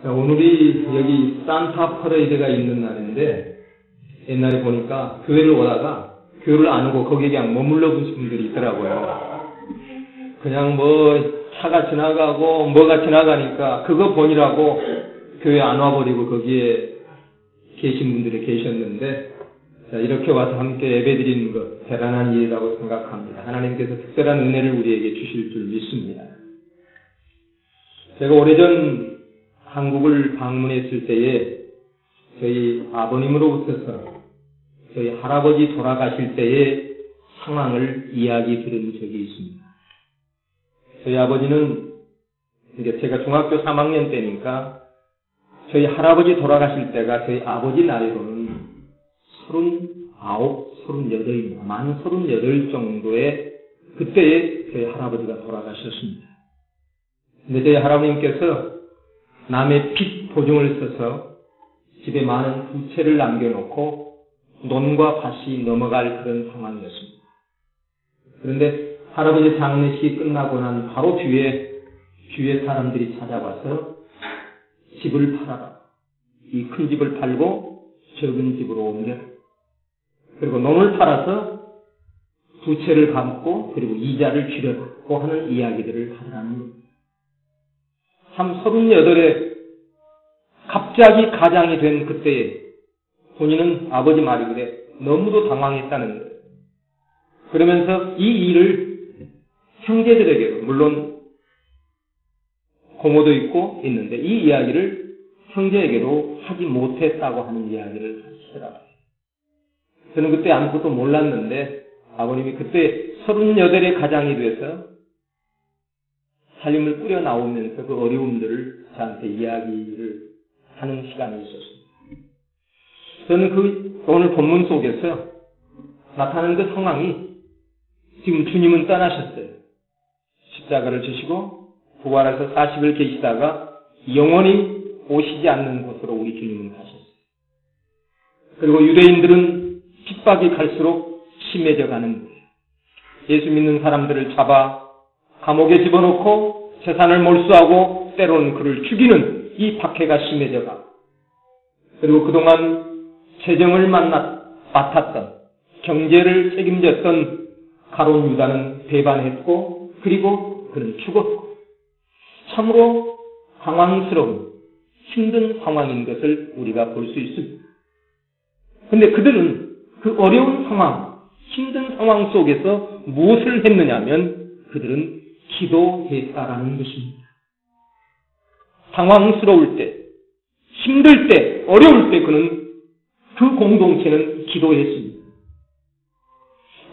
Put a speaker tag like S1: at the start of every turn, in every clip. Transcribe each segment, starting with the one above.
S1: 오늘이 여기 산타 퍼레이드가 있는 날인데, 옛날에 보니까 교회를 오다가 교회를 안 오고 거기에 그냥 머물러 보신 분들이 있더라고요. 그냥 차가 지나가고 뭐가 지나가니까 그거 보이라고 교회 안 와버리고 거기에 계신 분들이 계셨는데, 이렇게 와서 함께 예배드리는 것 대단한 일이라고 생각합니다. 하나님께서 특별한 은혜를 우리에게 주실 줄 믿습니다. 제가 오래전 한국을 방문했을 때에 저희 아버님으로부터서 저희 할아버지 돌아가실 때의 상황을 이야기 들은 적이 있습니다. 저희 아버지는 이제 제가 중학교 3학년 때니까 저희 할아버지 돌아가실 때가 저희 아버지 나이로는 39, 38, 만 38 정도의 그때에 저희 할아버지가 돌아가셨습니다. 근데 저희 할아버님께서 남의 빚 보증을 써서 집에 많은 부채를 남겨놓고 논과 밭이 넘어갈 그런 상황이었습니다. 그런데 할아버지 장례식이 끝나고 난 바로 뒤에 주위의 사람들이 찾아와서 집을 팔아라. 이 큰 집을 팔고 적은 집으로 옮겨라. 그리고 논을 팔아서 부채를 갚고 그리고 이자를 줄여라고 하는 이야기들을 하더라는 겁니다. 참 38에 갑자기 가장이 된 그때에 본인은 아버지 말이 그래 너무도 당황했다는 거예요. 그러면서 이 일을 형제들에게, 물론 고모도 있는데 이 이야기를 형제에게도 하지 못했다고 하는 이야기를 하시더라고요. 저는 그때 아무것도 몰랐는데 아버님이 그때 38의 가장이 돼서 살림을 꾸려 나오면서 그 어려움들을 저한테 이야기를 하는 시간이 있었습니다. 저는 오늘 본문 속에서 나타나는 그 상황이 지금 주님은 떠나셨어요. 십자가를 지시고 부활해서 40일 계시다가 영원히 오시지 않는 곳으로 우리 주님은 가셨어요. 그리고 유대인들은 핍박이 갈수록 심해져 가는 거예요. 예수 믿는 사람들을 잡아 감옥에 집어넣고 재산을 몰수하고 때로는 그를 죽이는 이 박해가 심해져 가고, 그리고 그동안 재정을 맡았던 경제를 책임졌던 가룟 유다는 배반했고 그리고 그는 죽었고 참으로 당황스러운 힘든 상황인 것을 우리가 볼 수 있습니다. 그런데 그들은 그 어려운 상황, 힘든 상황 속에서 무엇을 했느냐면 그들은 기도했다라는 것입니다. 당황스러울 때, 힘들 때, 어려울 때 그 공동체는 기도했습니다.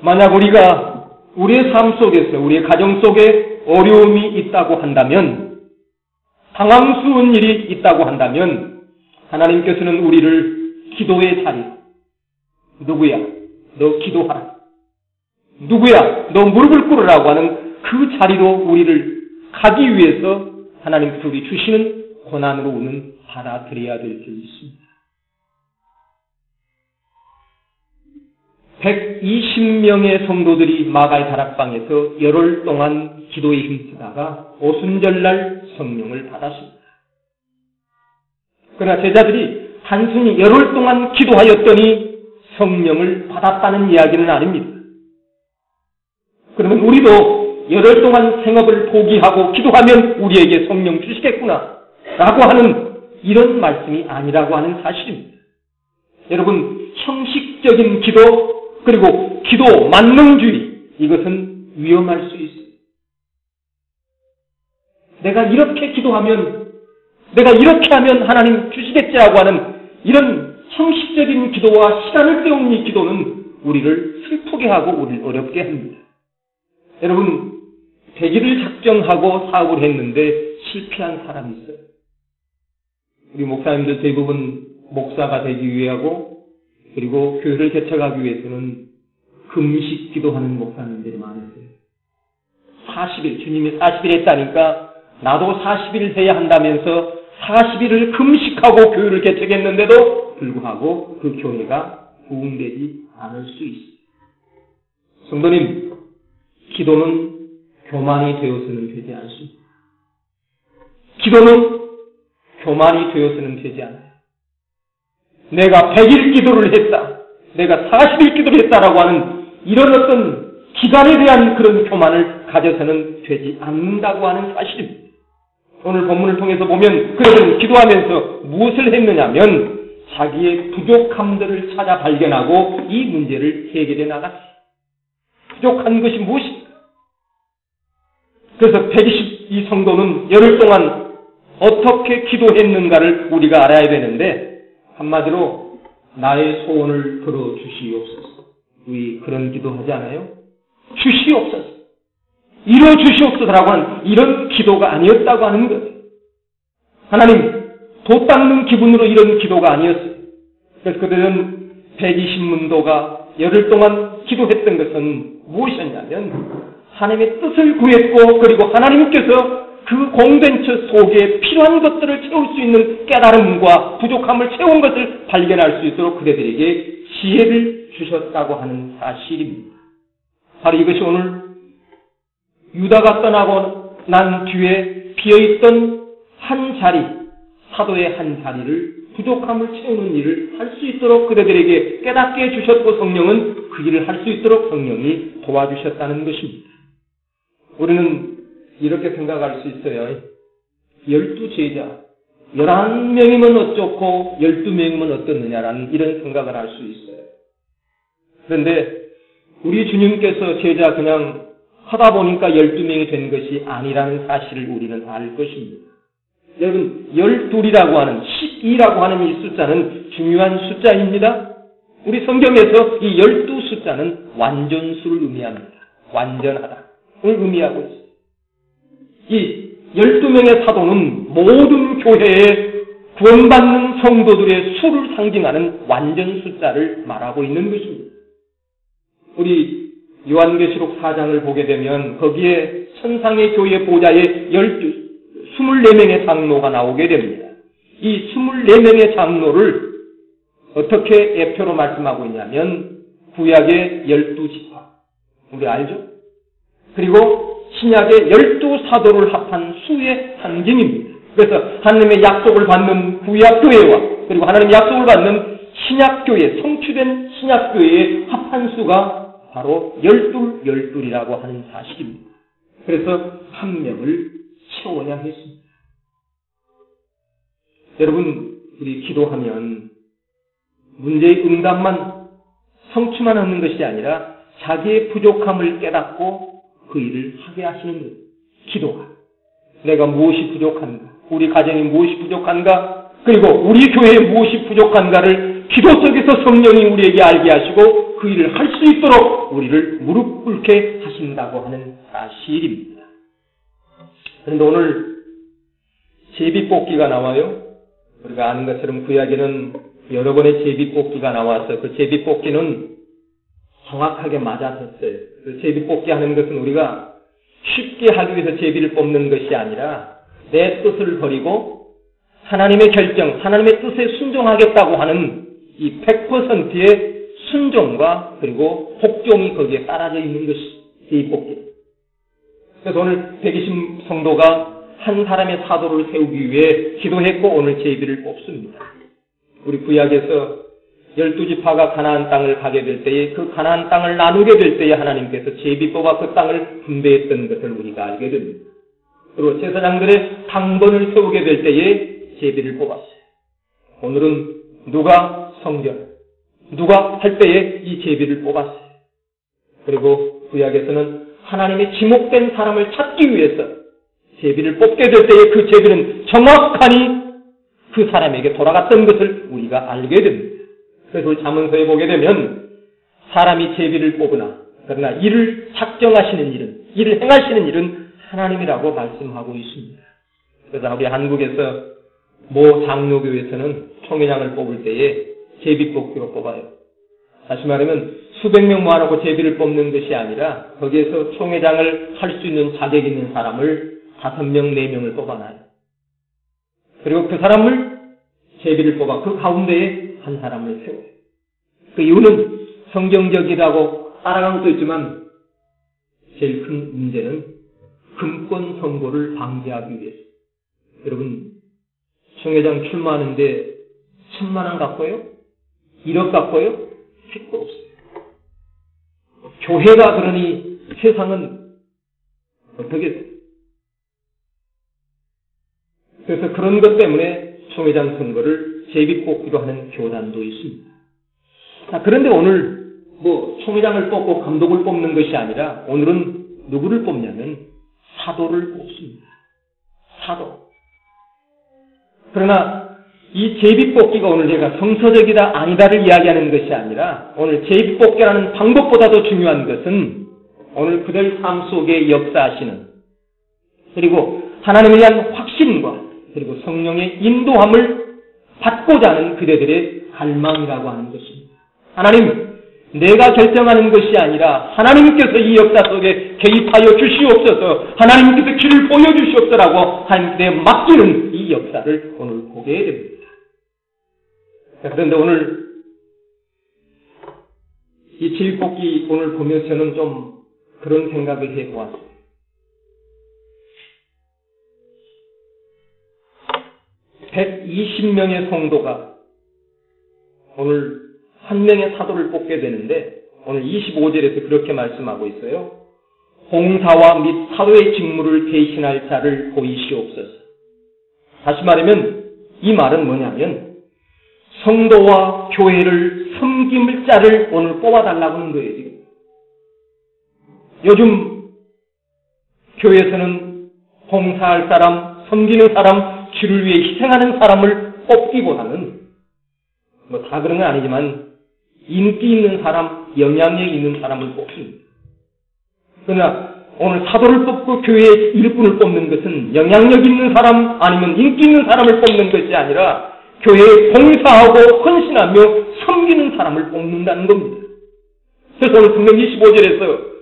S1: 만약 우리가 우리의 삶 속에서, 우리의 가정 속에 어려움이 있다고 한다면, 당황스러운 일이 있다고 한다면 하나님께서는 우리를 기도의 자리, 누구야? 너 기도하라. 누구야? 너 무릎을 꿇으라고 하는 그 자리로 우리를 가기 위해서 하나님께서 우리 주시는 고난으로 우리는 받아들여야 될 줄 믿습니다. 120명의 성도들이 마가의 다락방에서 열흘 동안 기도에 힘쓰다가 오순절날 성령을 받았습니다. 그러나 제자들이 단순히 열흘 동안 기도하였더니 성령을 받았다는 이야기는 아닙니다. 그러면 우리도 열흘 동안 생업을 포기하고 기도하면 우리에게 성령 주시겠구나 라고 하는 이런 말씀이 아니라고 하는 사실입니다. 여러분, 형식적인 기도 그리고 기도 만능주의, 이것은 위험할 수 있습니다. 내가 이렇게 기도하면, 내가 이렇게 하면 하나님 주시겠지라고 하는 이런 형식적인 기도와 시간을 때우는 이 기도는 우리를 슬프게 하고 우리를 어렵게 합니다. 여러분, 100일을 작정하고 사업을 했는데 실패한 사람이 있어요. 우리 목사님들 대부분 목사가 되기 위하고 그리고 교회를 개척하기 위해서는 금식 기도하는 목사님들이 많으세요. 40일, 주님이 40일 했다니까 나도 40일 해야 한다면서 40일을 금식하고 교회를 개척했는데도 불구하고 그 교회가 부흥되지 않을 수 있습니다. 성도님, 기도는 교만이 되어서는 되지 않습니다. 기도는 교만이 되어서는 되지 않아요. 내가 100일 기도를 했다, 내가 40일 기도를 했다라고 하는 이런 어떤 기간에 대한 그런 교만을 가져서는 되지 않는다고 하는 사실입니다. 오늘 본문을 통해서 보면 그들은 기도하면서 무엇을 했느냐면 자기의 부족함들을 찾아 발견하고 이 문제를 해결해 나갔어요. 부족한 것이 무엇입니까? 그래서 122 성도는 열흘 동안 어떻게 기도했는가를 우리가 알아야 되는데, 한마디로 나의 소원을 들어주시옵소서. 우리 그런 기도하지 않아요? 주시옵소서, 이루어주시옵소서라고 하는 이런 기도가 아니었다고 하는 거예요. 하나님, 도 닦는 기분으로 이런 기도가 아니었어요. 그래서 그들은 120문도가 열흘 동안 기도했던 것은 무엇이었냐면 하나님의 뜻을 구했고, 그리고 하나님께서 그 공동체 속에 필요한 것들을 채울 수 있는 깨달음과 부족함을 채운 것을 발견할 수 있도록 그들에게 지혜를 주셨다고 하는 사실입니다. 바로 이것이 오늘 유다가 떠나고 난 뒤에 비어있던 한 자리, 사도의 한 자리를, 부족함을 채우는 일을 할 수 있도록 그들에게 깨닫게 해주셨고, 성령은 그 일을 할 수 있도록 성령이 도와주셨다는 것입니다. 우리는 이렇게 생각할 수 있어요. 12제자, 11명이면 어쩌고 12명이면 어떻느냐라는 이런 생각을 할 수 있어요. 그런데 우리 주님께서 제자 그냥 하다 보니까 12명이 된 것이 아니라는 사실을 우리는 알 것입니다. 여러분, 12이라고 하는, 12라고 하는 이 숫자는 중요한 숫자입니다. 우리 성경에서 이 12 숫자는 완전수를 의미합니다. 완전하다를 의미하고 있습니다. 이 12명의 사도는 모든 교회에 구원받는 성도들의 수를 상징하는 완전 숫자를 말하고 있는 것입니다. 우리 요한계시록 4장을 보게 되면 거기에 천상의 교회 보좌에 24명의 장로가 나오게 됩니다. 이 24명의 장로를 어떻게 예표로 말씀하고 있냐면 구약의 12지파, 우리 알죠? 그리고 신약의 12사도를 합한 수의 상징입니다. 그래서 하나님의 약속을 받는 구약교회와 그리고 하나님의 약속을 받는 신약교회, 성취된 신약교회의 합한 수가 바로 12이라고 하는 사실입니다. 그래서 한 명을 채워야 했습니다. 여러분, 우리 기도하면 문제의 응답만, 성취만 하는 것이 아니라 자기의 부족함을 깨닫고 그 일을 하게 하시는 거예요. 기도가. 내가 무엇이 부족한가? 우리 가정이 무엇이 부족한가? 그리고 우리 교회에 무엇이 부족한가를 기도 속에서 성령이 우리에게 알게 하시고 그 일을 할 수 있도록 우리를 무릎 꿇게 하신다고 하는 사실입니다. 그런데 오늘 제비뽑기가 나와요. 우리가 아는 것처럼 구약에는 여러 번의 제비뽑기가 나와서 그 제비뽑기는 정확하게 맞아섰어요. 그 제비뽑기 하는 것은 우리가 쉽게 하기 위해서 제비를 뽑는 것이 아니라 내 뜻을 버리고 하나님의 결정, 하나님의 뜻에 순종하겠다고 하는 이 100%의 순종과 그리고 복종이 거기에 따라져 있는 것이 제비뽑기. 그래서 오늘 120 성도가 한 사람의 사도를 세우기 위해 기도했고 오늘 제비를 뽑습니다. 우리 구약에서 12지파가 가나안 땅을 가게 될 때에 그 가나안 땅을 나누게 될 때에 하나님께서 제비 뽑아 그 땅을 분배했던 것을 우리가 알게 됩니다. 그리고 제사장들의 당번을 세우게 될 때에 제비를 뽑았어요. 오늘은 누가 성전, 누가 할 때에 이 제비를 뽑았어요. 그리고 구약에서는 하나님의 지목된 사람을 찾기 위해서 제비를 뽑게 될 때에 그 제비는 정확하니 그 사람에게 돌아갔던 것을 우리가 알게 됩니다. 그래서 잠언서에 보게 되면 사람이 제비를 뽑으나 그러나 이를 작정하시는 일은, 이를 행하시는 일은 하나님이라고 말씀하고 있습니다. 그래서 우리 한국에서 모 장로교에서는 총회장을 뽑을 때에 제비 뽑기로 뽑아요. 다시 말하면 수백 명 모아놓고 제비를 뽑는 것이 아니라 거기에서 총회장을 할 수 있는 자격 있는 사람을 5명, 4명을 뽑아놔요. 그리고 그 사람을 제비를 뽑아 그 가운데에 한 사람을 세워요. 그 이유는 성경적이라고 따라가는 것도 있지만 제일 큰 문제는 금권 선고를 방지하기 위해서. 여러분, 총회장 출마하는데 1,000만 원 갖고요? 1억 갖고요? 택도 없어요. 교회가 그러니 세상은 어떻게, 그래서 그런 것 때문에 총회장 선거를 제비뽑기로 하는 교단도 있습니다. 자, 그런데 오늘 총회장을 뽑고 감독을 뽑는 것이 아니라 오늘은 누구를 뽑냐면 사도를 뽑습니다. 사도. 그러나 이 제비뽑기가 오늘 제가 성서적이다 아니다를 이야기하는 것이 아니라 오늘 제비뽑기라는 방법보다도 중요한 것은 오늘 그들 삶 속에 역사하시는, 그리고 하나님에 대한 확신과 그리고 성령의 인도함을 받고자 하는 그대들의 갈망이라고 하는 것입니다. 하나님, 내가 결정하는 것이 아니라 하나님께서 이 역사 속에 개입하여 주시옵소서, 하나님께서 길을 보여주시옵소서라고 하나님께 맡기는 이 역사를 오늘 보게 됩니다. 그런데 오늘 이 제비뽑기 오늘 보면서는 좀 그런 생각을 해보았습니다. 120명의 성도가 오늘 한 명의 사도를 뽑게 되는데 오늘 25절에서 그렇게 말씀하고 있어요. 봉사와 및 사도의 직무를 대신할 자를 보이시옵소서. 다시 말하면 이 말은 뭐냐면 성도와 교회를 섬김을 자를 오늘 뽑아달라고 하는 거예요. 지금. 요즘 교회에서는 봉사할 사람, 섬기는 사람, 주를 위해 희생하는 사람을 뽑기보다는 다 그런 건 아니지만 인기 있는 사람, 영향력 있는 사람을 뽑습니다. 그러나 오늘 사도를 뽑고 교회의 일꾼을 뽑는 것은 영향력 있는 사람 아니면 인기 있는 사람을 뽑는 것이 아니라 교회에 봉사하고 헌신하며 섬기는 사람을 뽑는다는 겁니다. 그래서 오늘 분명 25절에서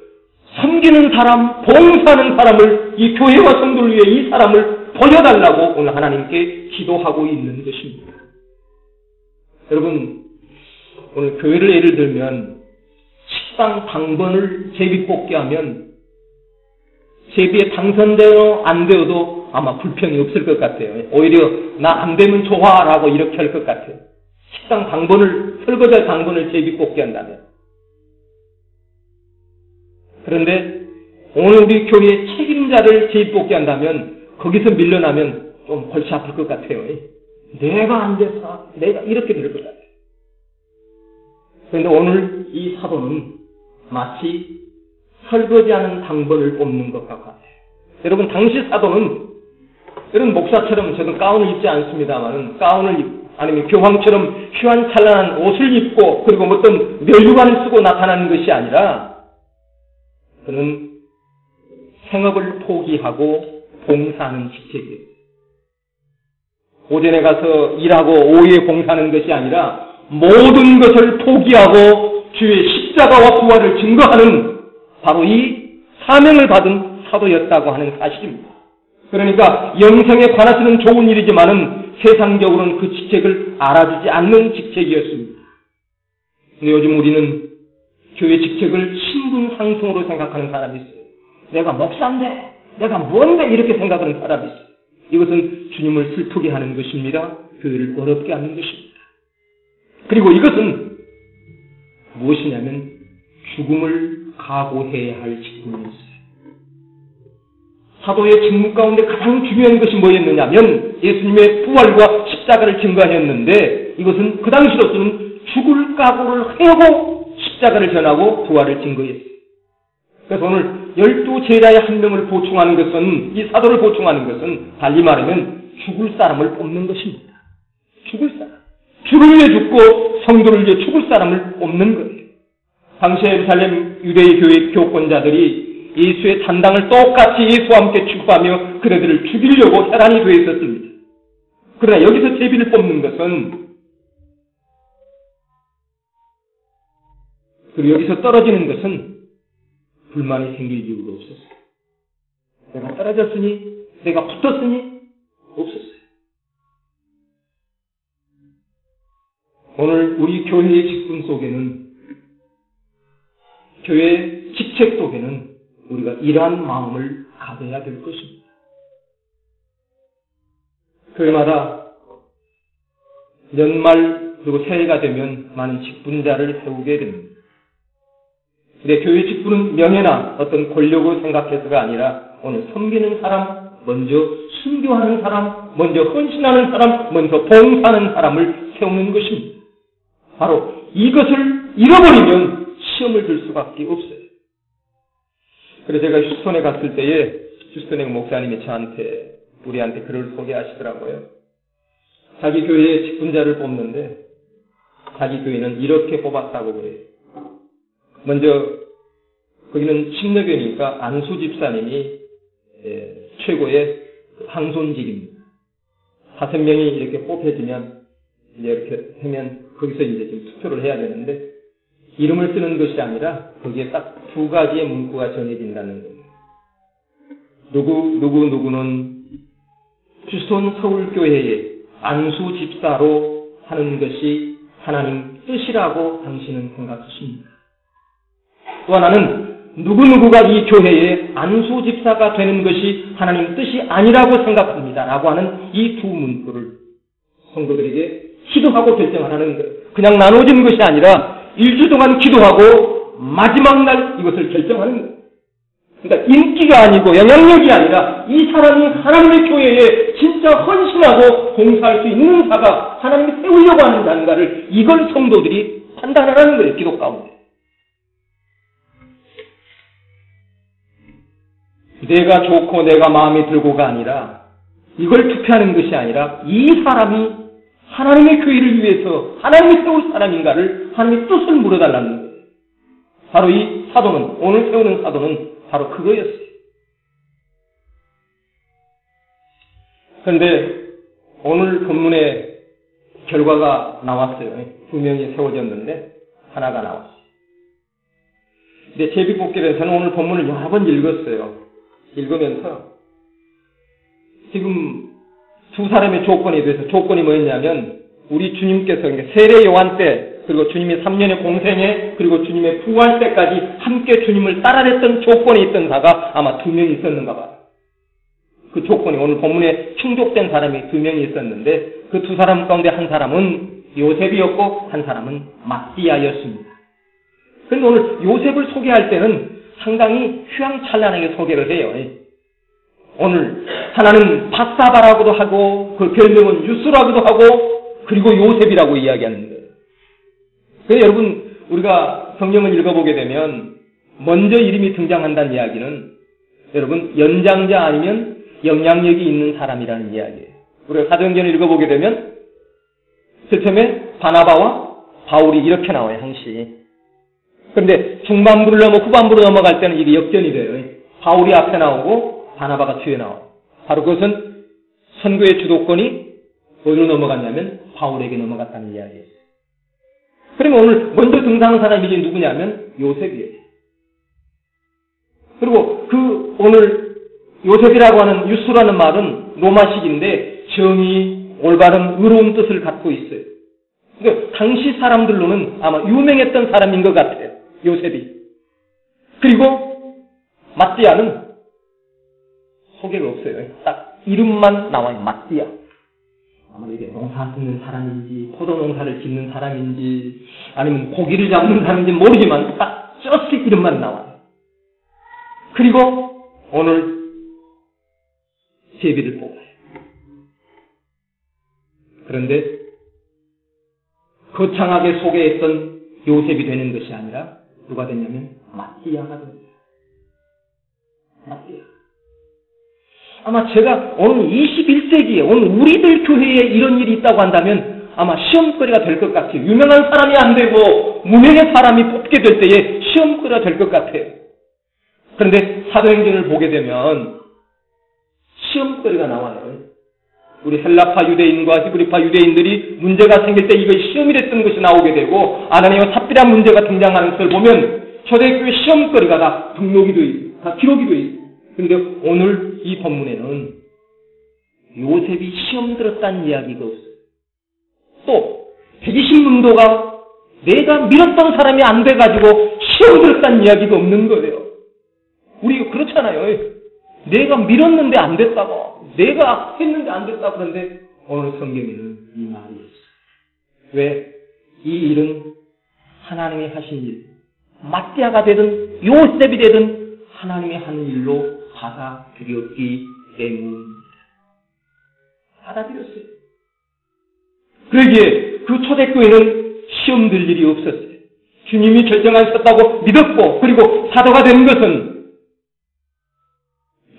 S1: 섬기는 사람, 봉사하는 사람을 이 교회와 성도를 위해 이 사람을 보여달라고 오늘 하나님께 기도하고 있는 것입니다. 여러분, 오늘 교회를 예를 들면 식당 당번을 제비뽑기 하면 제비에 당선되어 안 되어도 아마 불평이 없을 것 같아요. 오히려 나 안 되면 좋아라고 이렇게 할 것 같아요. 식당 당번을, 설거지할 당번을 제비뽑기 한다면. 그런데 오늘 우리 교회의 책임자를 제비뽑기 한다면 거기서 밀려나면 좀 골치 아플 것 같아요. 내가 안 돼서 내가 이렇게 될 것 같아요. 그런데 오늘 이 사도는 마치 설거지하는 당번을 뽑는 것과 같아요. 여러분, 당시 사도는 여러분 목사처럼 저는 가운을 입지 않습니다만 가운을 아니면 교황처럼 휘황찬란한 옷을 입고 그리고 어떤 면류관을 쓰고 나타나는 것이 아니라 그는 생업을 포기하고 봉사하는 직책이에요. 오전에 가서 일하고 오후에 봉사하는 것이 아니라 모든 것을 포기하고 주의 십자가와 부활을 증거하는 바로 이 사명을 받은 사도였다고 하는 사실입니다. 그러니까 영생에 관해서는 좋은 일이지만은 세상적으로는 그 직책을 알아주지 않는 직책이었습니다. 근데 요즘 우리는 교회 직책을 신분 상승으로 생각하는 사람이 있어요. 내가 목사인데, 내가 뭔데 이렇게 생각하는 사람이 있어요. 이것은 주님을 슬프게 하는 것입니다. 교회를 어렵게 하는 것입니다. 그리고 이것은 무엇이냐면 죽음을 각오해야 할 직분이었어요. 사도의 직무 가운데 가장 중요한 것이 뭐였느냐면 예수님의 부활과 십자가를 증거하였는데 이것은 그 당시로서는 죽을 각오를 하고 십자가를 전하고 부활을 증거했어요. 그래서 오늘 12제자의 한 명을 보충하는 것은, 이 사도를 보충하는 것은 달리 말하면 죽을 사람을 뽑는 것입니다. 죽을 사람. 주를 위해 죽고 성도를 위해 죽을 사람을 뽑는 거예요. 당시 예루살렘 유대의 교회 교권자들이 예수의 잔당을 똑같이 예수와 함께 축구하며 그들을 죽이려고 혈안이 되어 있었습니다. 그러나 여기서 제비를 뽑는 것은, 그리고 여기서 떨어지는 것은 불만이 생길 이유가 없었어요. 내가 떨어졌으니, 내가 붙었으니 없었어요. 오늘 우리 교회의 직분 속에는, 교회의 직책 속에는 우리가 이러한 마음을 가져야 될 것입니다. 교회마다 연말 그리고 새해가 되면 많은 직분자를 세우게 됩니다. 근데 교회 직분은 명예나 어떤 권력을 생각해서가 아니라 오늘 섬기는 사람, 먼저 순교하는 사람, 먼저 헌신하는 사람, 먼저 봉사하는 사람을 세우는 것입니다. 바로 이것을 잃어버리면 시험을 들 수밖에 없어요. 그래서 제가 휴스턴에 갔을 때에 휴스턴의 목사님이 우리한테 글을 소개하시더라고요. 자기 교회의 직분자를 뽑는데 자기 교회는 이렇게 뽑았다고 그래요. 먼저 거기는 침례교회니까 안수 집사님이 최고의 항손직입니다. 5명이 이렇게 뽑혀지면 이제 이렇게 하면 거기서 이제 지금 투표를 해야 되는데 이름을 쓰는 것이 아니라 거기에 딱 2가지의 문구가 정해진다는 겁니다. 누구는 휴스턴 서울교회의 안수 집사로 하는 것이 하나님 뜻이라고 당신은 생각하십니다. 또 하나는 누구누구가 이 교회의 안수 집사가 되는 것이 하나님 뜻이 아니라고 생각합니다. 라고 하는 이 2 문구를 성도들에게 기도하고 결정하는 것. 그냥 나눠진 것이 아니라 1주 동안 기도하고 마지막 날 이것을 결정하는 것. 그러니까 인기가 아니고 영향력이 아니라 이 사람이 하나님의 교회에 진짜 헌신하고 봉사할 수 있는 자가 하나님이 세우려고 하는 자인가를 이걸 성도들이 판단하라는 거예요. 기도 가운데. 내가 좋고 내가 마음에 들고가 아니라 이걸 투표하는 것이 아니라 이 사람이 하나님의 교회를 위해서 하나님이 세울 사람인가를 하나님의 뜻을 물어달라는 거예요. 바로 이 사도는 오늘 세우는 사도는 바로 그거였어요. 그런데 오늘 본문의 결과가 나왔어요. 2명이 세워졌는데 하나가 나왔어요. 근데 제비뽑기에서는 오늘 본문을 여러 번 읽었어요. 읽으면서 지금 2 사람의 조건에 대해서 조건이 뭐였냐면 우리 주님께서 세례 요한 때 그리고 주님의 3년의 공생애 그리고 주님의 부활 때까지 함께 주님을 따라냈던 조건에 있던 자가 아마 2명이 있었는가 봐요. 그 조건이 오늘 본문에 충족된 사람이 2명이 있었는데 그 2 사람 가운데 한 사람은 요셉이었고 한 사람은 마띠아였습니다. 그런데 오늘 요셉을 소개할 때는 상당히 휘황찬란하게 소개를 해요. 오늘 하나는 바사바라고도 하고 그 별명은 유스라고도 하고 그리고 요셉이라고 이야기하는 거예요. 그래서 여러분 우리가 성경을 읽어보게 되면 먼저 이름이 등장한다는 이야기는 여러분 연장자 아니면 영향력이 있는 사람이라는 이야기예요. 우리가 사도행전을 읽어보게 되면 처음에 바나바와 바울이 이렇게 나와요. 항시. 그런데 중반부를 넘어 후반부로 넘어갈 때는 이게 역전이 돼요. 바울이 앞에 나오고 바나바가 뒤에 나와요. 바로 그것은 선교의 주도권이 어디로 넘어갔냐면 바울에게 넘어갔다는 이야기예요. 그러면 오늘 먼저 등장한 사람이 이제 누구냐면 요셉이에요. 그리고 그 오늘 요셉이라고 하는 유스라는 말은 로마식인데 정의, 올바른, 의로운 뜻을 갖고 있어요. 그러니까 당시 사람들로는 아마 유명했던 사람인 것 같아요. 요셉이. 그리고 마띠아는 소개가 없어요. 딱 이름만 나와요. 마띠아. 아마 이게 농사 짓는 사람인지 포도 농사를 짓는 사람인지 아니면 고기를 잡는 사람인지 모르지만 딱 저스 이름만 나와요. 그리고 오늘 제비를 뽑아요. 그런데 거창하게 소개했던 요셉이 되는 것이 아니라 누가 됐냐면 마띠아가 됩니다. 마띠아. 아마 제가 오늘 21세기에 오늘 우리들 교회에 이런 일이 있다고 한다면 아마 시험거리가 될 것 같아요. 유명한 사람이 안 되고 무명의 사람이 뽑게 될 때에 시험거리가 될 것 같아요. 그런데 사도행전을 보게 되면 시험거리가 나와요. 우리 헬라파 유대인과 히브리파 유대인들이 문제가 생길 때 이것이 시험이 됐던 것이 나오게 되고 아나니아와 삽비라 문제가 등장하는 것을 보면 초대교회 시험거리가 다 등록이 되어 있어요. 다 기록이 되어 있어요. 그런데 오늘 이 본문에는 요셉이 시험 들었다는 이야기가 없어요. 또 120문도가 내가 밀었던 사람이 안 돼가지고 시험 들었다는 이야기가 없는 거예요. 우리 그렇잖아요. 내가 밀었는데 안 됐다고. 내가 했는데 안 됐다고. 그런데 오늘 성경에는 이 말이 있어요. 왜? 이 일은 하나님이 하신 일, 마띠아가 되든 요셉이 되든 하나님이 하는 일로 받아들였기 때문입니다. 받아들였어요. 그러기에 그 초대교회는 시험 들 일이 없었어요. 주님이 결정하셨다고 믿었고, 그리고 사도가 된 것은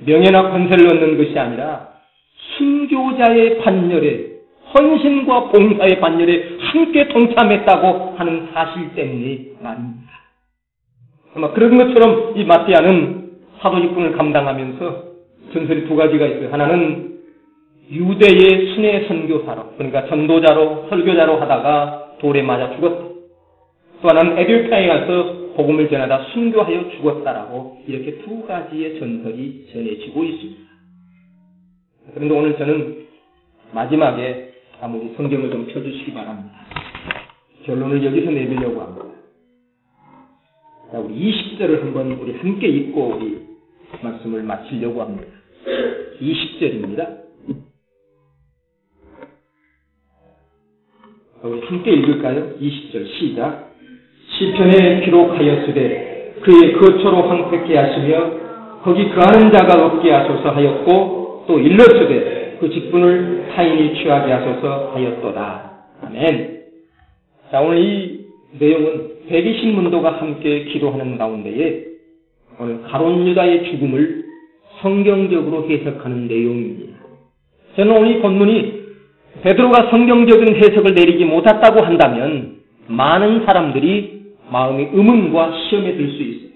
S1: 명예나 권세를 얻는 것이 아니라 순교자의 반열에, 헌신과 봉사의 반열에 함께 동참했다고 하는 사실 때문에 말입니다. 아마 그런 것처럼 이 마띠아는 사도 직분을 감당하면서 전설이 두 가지가 있어요. 하나는 유대의 순회 선교사로, 그러니까 전도자로, 설교자로 하다가 돌에 맞아 죽었다. 또 하나는 에디오피아에 가서 복음을 전하다 순교하여 죽었다라고 이렇게 두 가지의 전설이 전해지고 있습니다. 그런데 오늘 저는 마지막에 우리 성경을 좀 펴주시기 바랍니다. 결론을 여기서 내밀려고 합니다. 자, 우리 20절을 한번 우리 함께 읽고 우리 말씀을 마치려고 합니다. 20절입니다. 우리 함께 읽을까요? 20절 시작. 시편에 기록하였으되 그의 거처로 황폐케 하시며 거기 거하는 자가 없게 하소서 하였고 또 일렀으되 그 직분을 타인이 취하게 하소서 하였도다. 아멘. 자, 오늘 이 내용은 120문도가 함께 기도하는 가운데에 오늘 가룟 유다의 죽음을 성경적으로 해석하는 내용입니다. 저는 오늘 이 본문이 베드로가 성경적인 해석을 내리지 못했다고 한다면 많은 사람들이 마음의 의문과 시험에 들 수 있어요.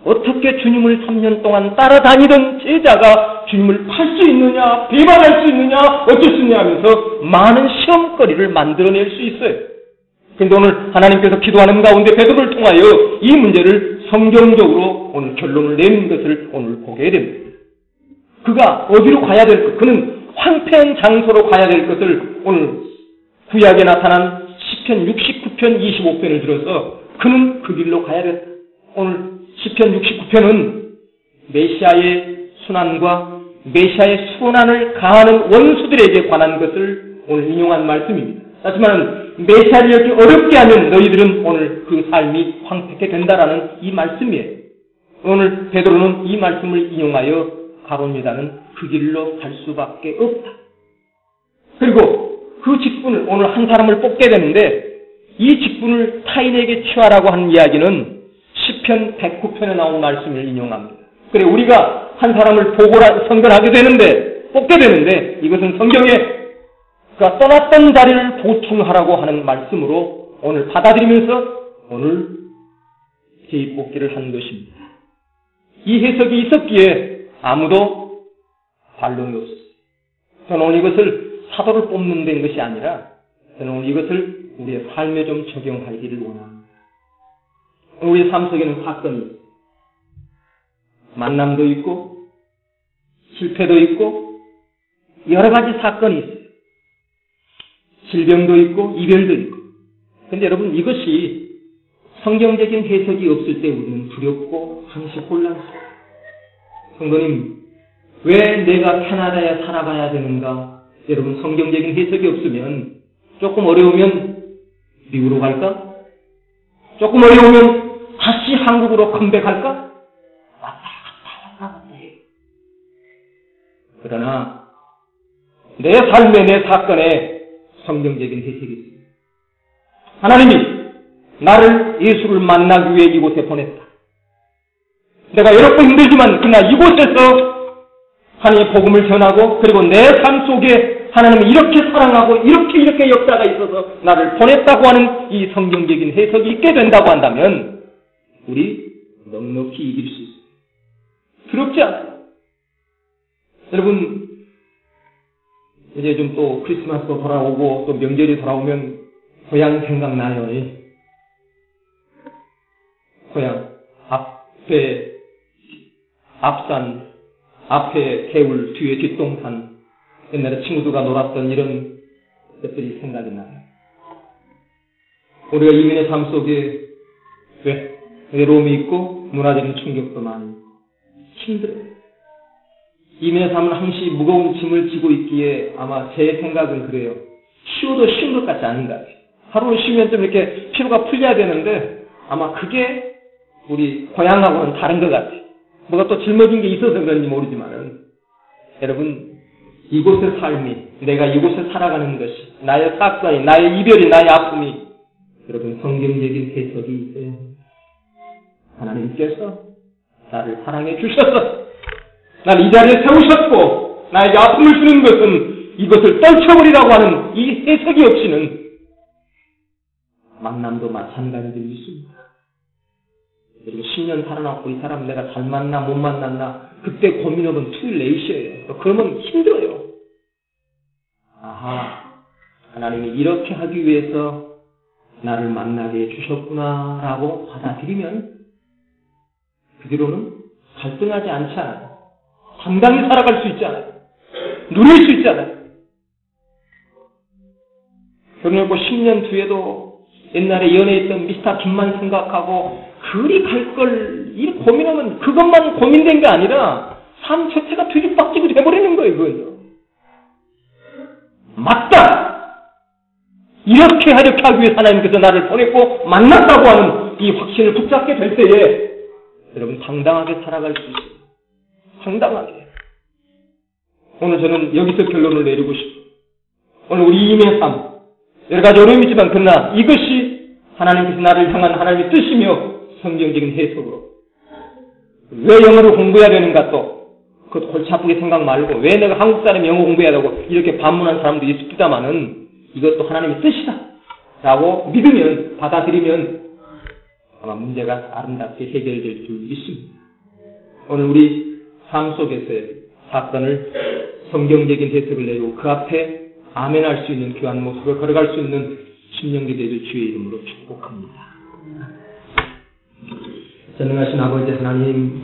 S1: 어떻게 주님을 3년 동안 따라다니던 제자가 주님을 팔 수 있느냐, 비방할 수 있느냐, 어쩔 수 있느냐 하면서 많은 시험거리를 만들어낼 수 있어요. 그런데 오늘 하나님께서 기도하는 가운데 베드로를 통하여 이 문제를 성경적으로 오늘 결론을 내는 것을 오늘 보게 됩니다. 그가 어디로 가야 될까? 그는 황폐한 장소로 가야 될 것을 오늘 구약에 나타난 시편 69편 25편을 들어서 그는 그 길로 가야 된다. 오늘 시편 69편은 메시아의 순환과 메시아의 순환을 가하는 원수들에게 관한 것을 오늘 인용한 말씀입니다. 하지만 메시아를 이렇게 어렵게 하면 너희들은 오늘 그 삶이 황폐게 된다라는 이 말씀이에요. 오늘 베드로는 이 말씀을 인용하여 가룟 유다는 그 길로 갈 수밖에 없다. 그리고 그 직분을 오늘 한 사람을 뽑게 되는데 이 직분을 타인에게 취하라고 하는 이야기는 시편 109편에 나온 말씀을 인용합니다. 그래 우리가 한 사람을 선별하게 되는데 뽑게 되는데 이것은 성경에 그가 떠났던 자리를 보충하라고 하는 말씀으로 오늘 받아들이면서 오늘 재입뽑기를 한 것입니다. 이 해석이 있었기에 아무도 반론이 없었어요. 저는 오늘 이것을 사도를 뽑는 된 것이 아니라 저는 오늘 이것을 우리의 삶에 좀 적용하기를 원합니다. 우리의 삶 속에는 사건이 있어요. 만남도 있고 실패도 있고 여러 가지 사건이 있어요. 질병도 있고 이별도 있고. 그런데 여러분 이것이 성경적인 해석이 없을 때 우리는 두렵고 항시 혼란스러워요. 성도님, 왜 내가 캐나다에 살아가야 되는가? 여러분 성경적인 해석이 없으면 조금 어려우면 미국으로 갈까? 조금 어려우면 다시 한국으로 컴백할까? 왔다 갔다 해요. 그러나 내 삶에 내 사건에 성경적인 해석이 있습니다. 하나님이 나를 예수를 만나기 위해 이곳에 보냈다. 내가 어렵고 힘들지만 그러나 이곳에서 하나님의 복음을 전하고 그리고 내 삶 속에 하나님을 이렇게 사랑하고 이렇게 역사가 있어서 나를 보냈다고 하는 이 성경적인 해석이 있게 된다고 한다면 우리 넉넉히 이길 수 있어요. 두렵지 않아요. 여러분 이제 좀 또 크리스마스도 돌아오고 또 명절이 돌아오면 고향 생각나요. 고향 앞산 앞에 개울 뒤에 뒷동산 옛날에 친구들과 놀았던 이런 것들이 생각이 나요. 우리가 이민의 삶 속에 외로움이 있고 문화적인 충격도 많이 있고 힘들어요. 이민의 삶은 항시 무거운 짐을 지고 있기에 아마 제 생각은 그래요. 쉬어도 쉬운 것 같지 않은 것 같아요. 하루를 쉬면 좀 이렇게 피로가 풀려야 되는데 아마 그게 우리 고향하고는 다른 것 같아요. 뭐가 또 짊어진 게 있어서 그런지 모르지만은 여러분 이곳의 삶이 내가 이곳에 살아가는 것이 나의 사건이 나의 이별이 나의 아픔이 여러분 성경적인 해석이 있어요. 하나님께서 나를 사랑해 주셔서 나를 이 자리에 세우셨고 나에게 아픔을 주는 것은 이것을 떨쳐버리라고 하는 이 해석이 없이는 만남도 마찬가지로 있습니다. 그리고 10년 살아남고 이 사람 내가 잘 만나 못 만났나 그때 고민하면 too late예요. 그러면 힘들어요. 아하, 하나님이 이렇게 하기 위해서 나를 만나게 해주셨구나 라고 받아들이면 그 뒤로는 갈등하지 않잖아요. 당당히 살아갈 수 있잖아요. 누릴 수 있잖아요. 결혼했고 10년 뒤에도 옛날에 연애했던 미스터 김만 생각하고 그리 갈 걸 이 고민하면 그것만 고민된 게 아니라 삶 자체가 뒤집박지고 돼버리는 거예요. 그거요. 맞다! 이렇게 하기 위해서 하나님께서 나를 보냈고 만났다고 하는 이 확신을 붙잡게 될 때에 여러분 당당하게 살아갈 수 있어요. 당당하게. 오늘 저는 여기서 결론을 내리고 싶어요. 오늘 우리 이민의 삶 여러 가지 어려움이 있지만 그러나 이것이 하나님께서 나를 향한 하나님의 뜻이며 성경적인 해석으로 왜 영어를 공부해야 되는가 또 그것도 골치 아프게 생각 말고 왜 내가 한국 사람이 영어 공부해야 되고 이렇게 반문한 사람도 있습니다마는 이것도 하나님의 뜻이다 라고 믿으면 받아들이면 아마 문제가 아름답게 해결될 수 있습니다. 오늘 우리 삶 속에서의 사건을 성경적인 해석을 내리고 그 앞에 아멘할 수 있는 귀한 모습을 걸어갈 수 있는 심령기 되길 주의 이름으로 축복합니다. 전능하신 아버지 하나님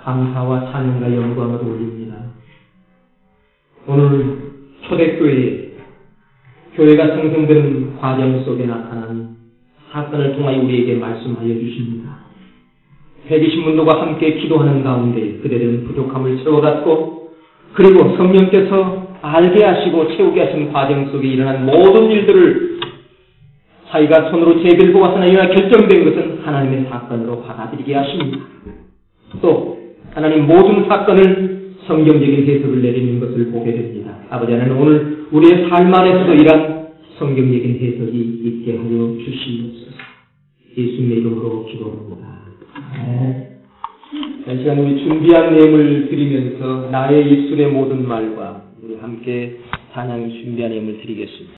S1: 감사와 찬양과 영광을 올립니다. 오늘 초대교회 교회가 생성되는 과정 속에 나타난 사건을 통하여 우리에게 말씀하여 주십니다. 120문도가 함께 기도하는 가운데 그들은 부족함을 채워갔고 그리고 성령께서 알게 하시고 채우게 하신 과정 속에 일어난 모든 일들을 자기가 손으로 제비를 뽑았으나 일어나 결정된 것은 하나님의 사건으로 받아들이게 하십니다. 또 하나님 모든 사건을 성경적인 해석을 내리는 것을 보게 됩니다. 아버지 하나님 오늘 우리의 삶 안에서도 이러한 성경적인 해석이 있게 하여 주시옵소서. 예수님의 이름으로 기도합니다. 이 시간 우리 준비한 내용을 드리면서 나의 입술의 모든 말과 우리 함께 찬양 준비한 내용을 드리겠습니다.